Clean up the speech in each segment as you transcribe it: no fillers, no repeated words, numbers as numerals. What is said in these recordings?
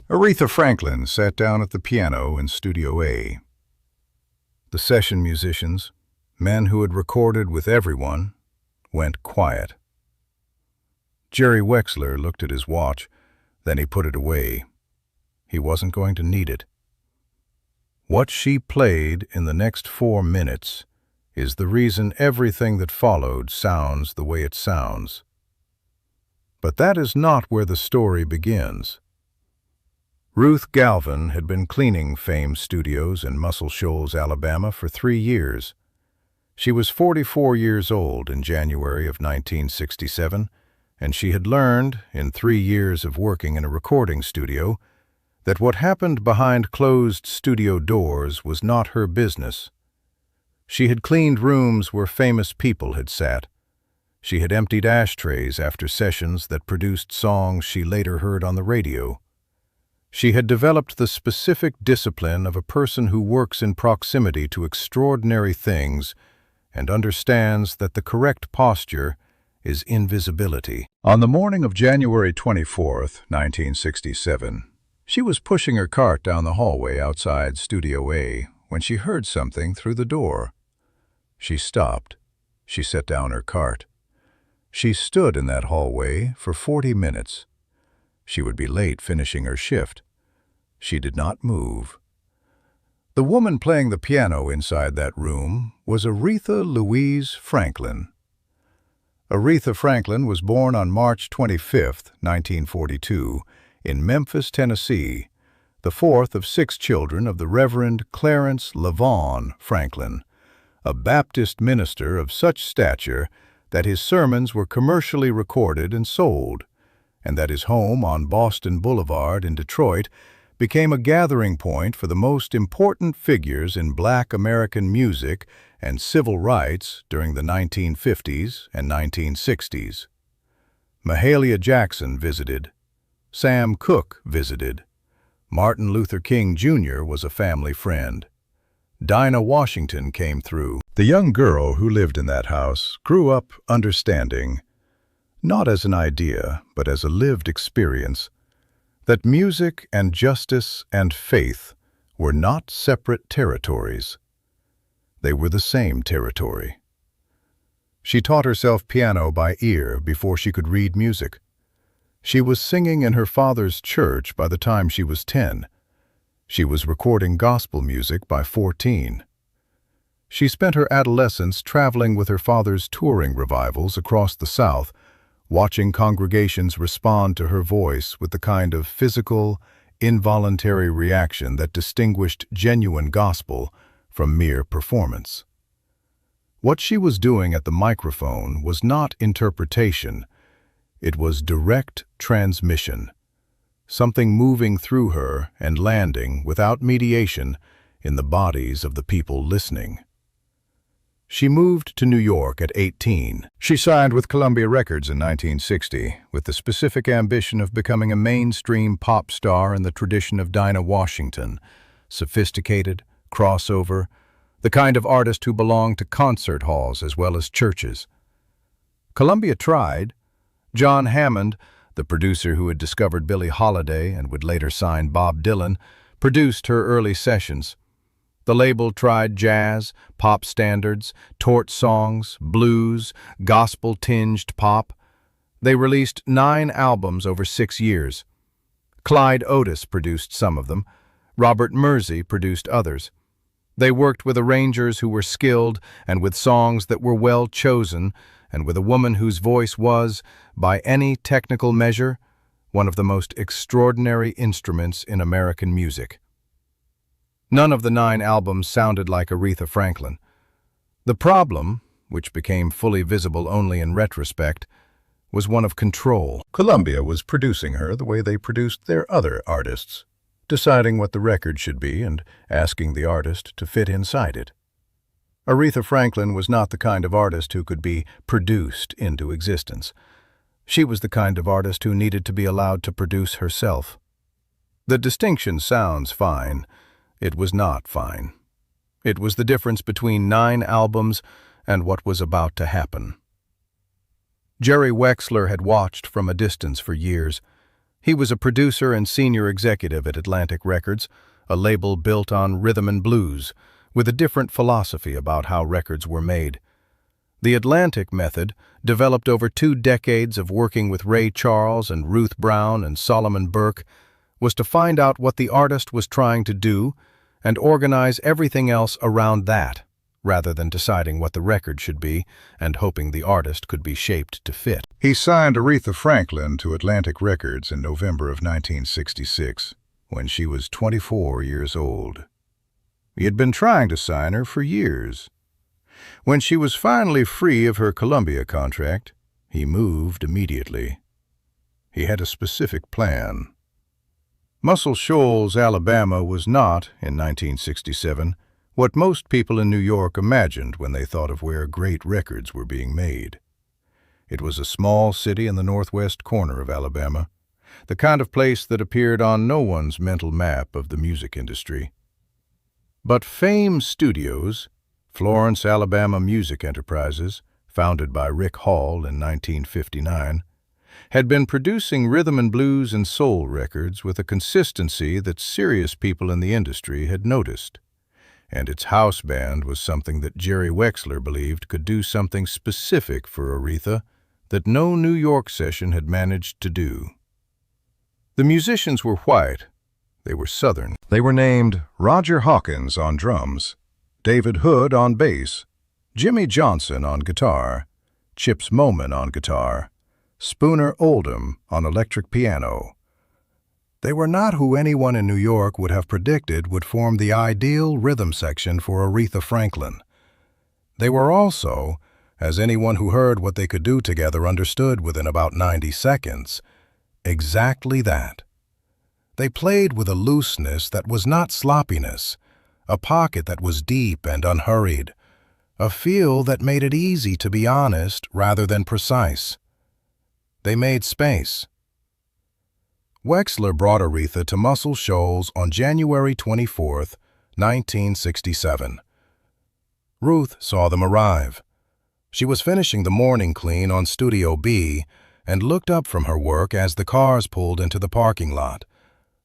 Aretha Franklin sat down at the piano in Studio A. The session musicians, men who had recorded with everyone, went quiet. Jerry Wexler looked at his watch, then he put it away. He wasn't going to need it. What she played in the next 4 minutes is the reason everything that followed sounds the way it sounds. But that is not where the story begins. Ruth Galvin had been cleaning Fame Studios in Muscle Shoals, Alabama for 3 years. She was 44 years old in January of 1967, and she had learned, in 3 years of working in a recording studio, that what happened behind closed studio doors was not her business. She had cleaned rooms where famous people had sat. She had emptied ashtrays after sessions that produced songs she later heard on the radio. She had developed the specific discipline of a person who works in proximity to extraordinary things and understands that the correct posture is invisibility. On the morning of January 24th, 1967, she was pushing her cart down the hallway outside Studio A when she heard something through the door. She stopped. She set down her cart. She stood in that hallway for 40 minutes. She would be late finishing her shift. She did not move. The woman playing the piano inside that room was Aretha Louise Franklin. Aretha Franklin was born on March 25, 1942, in Memphis, Tennessee, the fourth of 6 children of the Reverend Clarence LaVaughn Franklin, a Baptist minister of such stature that his sermons were commercially recorded and sold, and that his home on Boston Boulevard in Detroit became a gathering point for the most important figures in Black American music and civil rights during the 1950s and 1960s. Mahalia Jackson visited. Sam Cooke visited. Martin Luther King Jr. was a family friend. Dinah Washington came through. The young girl who lived in that house grew up understanding, not as an idea, but as a lived experience, that music and justice and faith were not separate territories. They were the same territory. She taught herself piano by ear before she could read music. She was singing in her father's church by the time she was 10. She was recording gospel music by 14. She spent her adolescence traveling with her father's touring revivals across the South, watching congregations respond to her voice with the kind of physical, involuntary reaction that distinguished genuine gospel from mere performance. What she was doing at the microphone was not interpretation, it was direct transmission, something moving through her and landing without mediation in the bodies of the people listening. She moved to New York at 18. She signed with Columbia Records in 1960 with the specific ambition of becoming a mainstream pop star in the tradition of Dinah Washington, sophisticated, crossover, the kind of artist who belonged to concert halls as well as churches. Columbia tried. John Hammond, the producer who had discovered Billie Holiday and would later sign Bob Dylan, produced her early sessions. The label tried jazz, pop standards, torch songs, blues, gospel-tinged pop. They released 9 albums over 6 years. Clyde Otis produced some of them. Robert Mersey produced others. They worked with arrangers who were skilled and with songs that were well chosen, and with a woman whose voice was, by any technical measure, one of the most extraordinary instruments in American music. None of the 9 albums sounded like Aretha Franklin. The problem, which became fully visible only in retrospect, was one of control. Columbia was producing her the way they produced their other artists, deciding what the record should be and asking the artist to fit inside it. Aretha Franklin was not the kind of artist who could be produced into existence. She was the kind of artist who needed to be allowed to produce herself. The distinction sounds fine. It was not fine. It was the difference between 9 albums and what was about to happen. Jerry Wexler had watched from a distance for years. He was a producer and senior executive at Atlantic Records, a label built on rhythm and blues, with a different philosophy about how records were made. The Atlantic method, developed over 2 decades of working with Ray Charles and Ruth Brown and Solomon Burke, was to find out what the artist was trying to do and organize everything else around that, rather than deciding what the record should be and hoping the artist could be shaped to fit. He signed Aretha Franklin to Atlantic Records in November of 1966, when she was 24 years old. He had been trying to sign her for years. When she was finally free of her Columbia contract, he moved immediately. He had a specific plan. Muscle Shoals, Alabama was not, in 1967, what most people in New York imagined when they thought of where great records were being made. It was a small city in the northwest corner of Alabama, the kind of place that appeared on no one's mental map of the music industry. But Fame Studios, Florence, Alabama Music Enterprises, founded by Rick Hall in 1959, had been producing rhythm and blues and soul records with a consistency that serious people in the industry had noticed. And its house band was something that Jerry Wexler believed could do something specific for Aretha that no New York session had managed to do. The musicians were white. They were Southern. They were named Roger Hawkins on drums, David Hood on bass, Jimmy Johnson on guitar, Chips Moman on guitar, Spooner Oldham on electric piano. They were not who anyone in New York would have predicted would form the ideal rhythm section for Aretha Franklin. They were also, as anyone who heard what they could do together understood within about 90 seconds, exactly that. They played with a looseness that was not sloppiness, a pocket that was deep and unhurried, a feel that made it easy to be honest rather than precise. They made space. Wexler brought Aretha to Muscle Shoals on January 24, 1967. Ruth saw them arrive. She was finishing the morning clean on Studio B and looked up from her work as the cars pulled into the parking lot.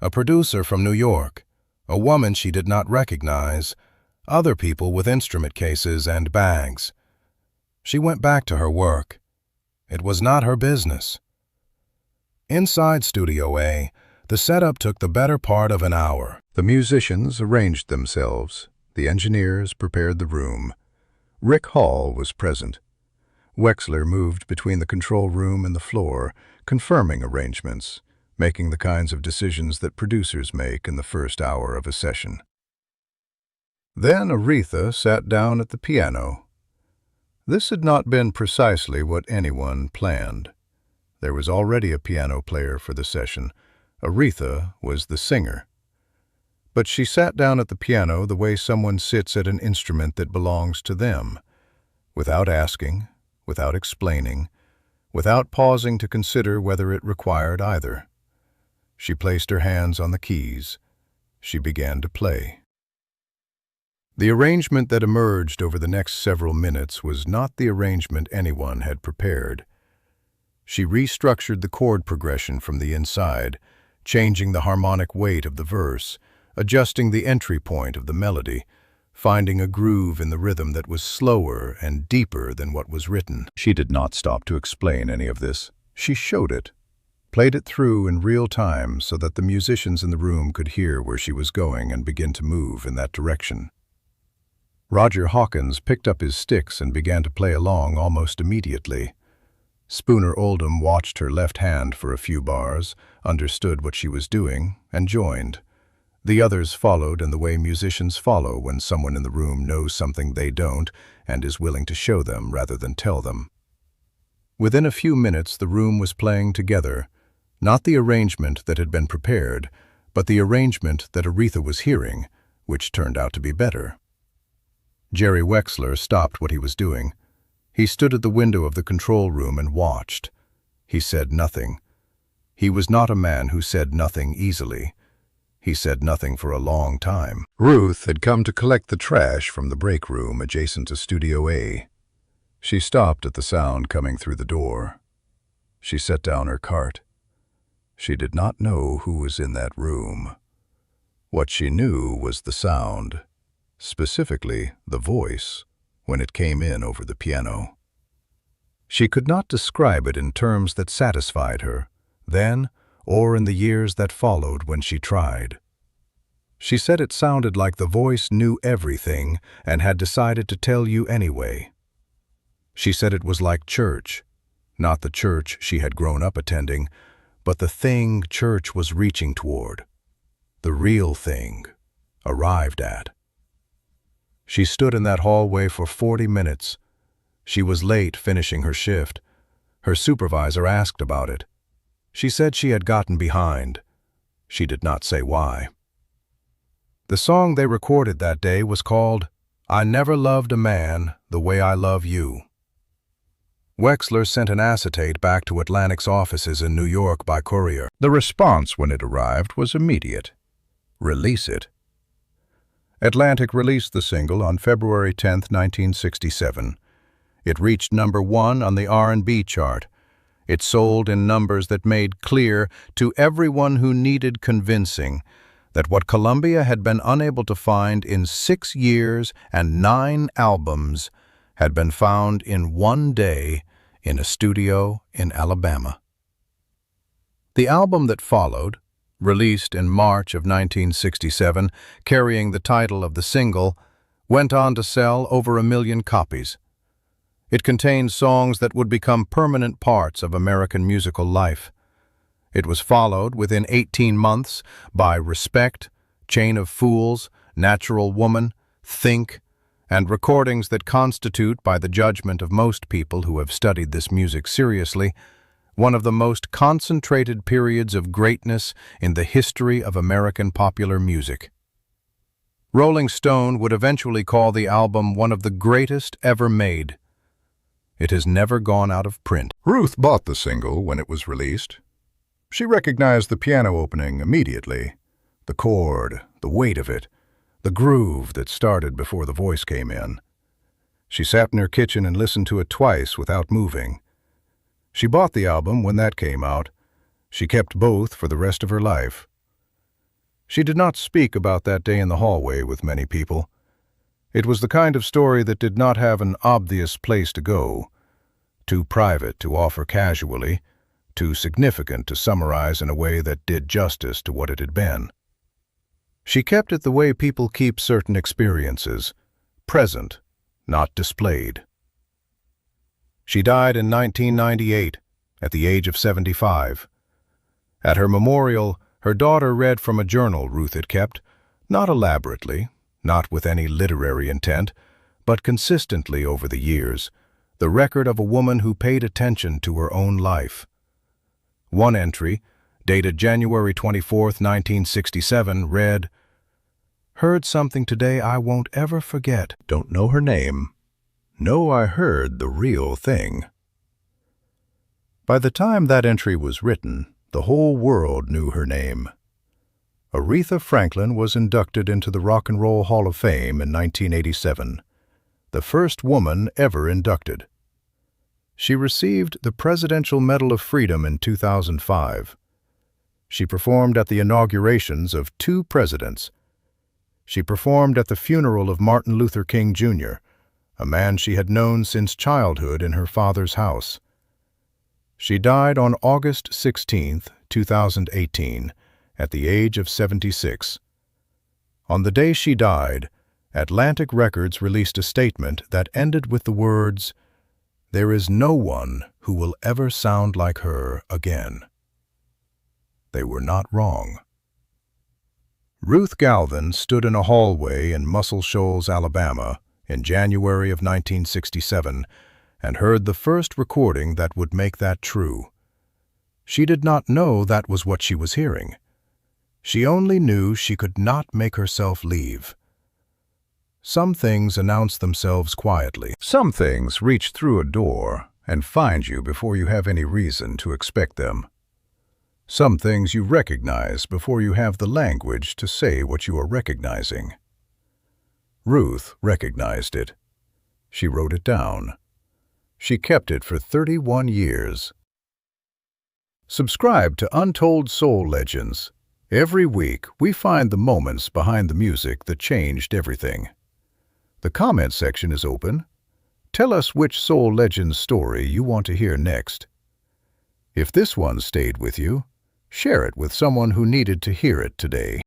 A producer from New York, a woman she did not recognize, other people with instrument cases and bags. She went back to her work. It was not her business. Inside Studio A, the setup took the better part of an hour. The musicians arranged themselves. The engineers prepared the room. Rick Hall was present. Wexler moved between the control room and the floor, confirming arrangements, making the kinds of decisions that producers make in the first hour of a session. Then Aretha sat down at the piano. This had not been precisely what anyone planned. There was already a piano player for the session. Aretha was the singer. But she sat down at the piano the way someone sits at an instrument that belongs to them, without asking, without explaining, without pausing to consider whether it required either. She placed her hands on the keys. She began to play. The arrangement that emerged over the next several minutes was not the arrangement anyone had prepared. She restructured the chord progression from the inside, changing the harmonic weight of the verse, adjusting the entry point of the melody, finding a groove in the rhythm that was slower and deeper than what was written. She did not stop to explain any of this. She showed it, played it through in real time so that the musicians in the room could hear where she was going and begin to move in that direction. Roger Hawkins picked up his sticks and began to play along almost immediately. Spooner Oldham watched her left hand for a few bars, understood what she was doing, and joined. The others followed in the way musicians follow when someone in the room knows something they don't and is willing to show them rather than tell them. Within a few minutes the room was playing together, not the arrangement that had been prepared, but the arrangement that Aretha was hearing, which turned out to be better. Jerry Wexler stopped what he was doing. He stood at the window of the control room and watched. He said nothing. He was not a man who said nothing easily. He said nothing for a long time. Ruth had come to collect the trash from the break room adjacent to Studio A. She stopped at the sound coming through the door. She set down her cart. She did not know who was in that room. What she knew was the sound, specifically the voice, when it came in over the piano. She could not describe it in terms that satisfied her, then or in the years that followed when she tried. She said it sounded like the voice knew everything and had decided to tell you anyway. She said it was like church, not the church she had grown up attending, but the thing church was reaching toward, the real thing, arrived at. She stood in that hallway for 40 minutes. She was late finishing her shift. Her supervisor asked about it. She said she had gotten behind. She did not say why. The song they recorded that day was called "I Never Loved a Man the Way I Love You." Wexler sent an acetate back to Atlantic's offices in New York by courier. The response when it arrived was immediate. Release it. Atlantic released the single on February 10, 1967. It reached #1 on the R&B chart. It sold in numbers that made clear to everyone who needed convincing that what Columbia had been unable to find in 6 years and 9 albums had been found in 1 day in a studio in Alabama. The album that followed, released in March of 1967, carrying the title of the single, went on to sell over 1 million copies. It contained songs that would become permanent parts of American musical life. It was followed within 18 months by Respect, Chain of Fools, Natural Woman, Think, and recordings that constitute, by the judgment of most people who have studied this music seriously, one of the most concentrated periods of greatness in the history of American popular music. Rolling Stone would eventually call the album one of the greatest ever made. It has never gone out of print. Ruth bought the single when it was released. She recognized the piano opening immediately, the chord, the weight of it, the groove that started before the voice came in. She sat in her kitchen and listened to it twice without moving. She bought the album when that came out. She kept both for the rest of her life. She did not speak about that day in the hallway with many people. It was the kind of story that did not have an obvious place to go, too private to offer casually, too significant to summarize in a way that did justice to what it had been. She kept it the way people keep certain experiences, present, not displayed. She died in 1998, at the age of 75. At her memorial, her daughter read from a journal Ruth had kept, not elaborately, not with any literary intent, but consistently over the years, the record of a woman who paid attention to her own life. One entry, dated January 24, 1967, read, "Heard something today I won't ever forget. Don't know her name. Know I heard the real thing." By the time that entry was written, the whole world knew her name. Aretha Franklin was inducted into the Rock and Roll Hall of Fame in 1987, the first woman ever inducted. She received the Presidential Medal of Freedom in 2005. She performed at the inaugurations of 2 presidents. She performed at the funeral of Martin Luther King, Jr., a man she had known since childhood in her father's house. She died on August 16, 2018, at the age of 76. On the day she died, Atlantic Records released a statement that ended with the words, "There is no one who will ever sound like her again." They were not wrong. Ruth Galvin stood in a hallway in Muscle Shoals, Alabama, in January of 1967, and heard the first recording that would make that true. She did not know that was what she was hearing. She only knew she could not make herself leave. Some things announce themselves quietly. Some things reach through a door and find you before you have any reason to expect them. Some things you recognize before you have the language to say what you are recognizing. Ruth recognized it. She wrote it down. She kept it for 31 years. Subscribe to Untold Soul Legends. Every week, we find the moments behind the music that changed everything. The comment section is open. Tell us which Soul Legend story you want to hear next. If this one stayed with you, share it with someone who needed to hear it today.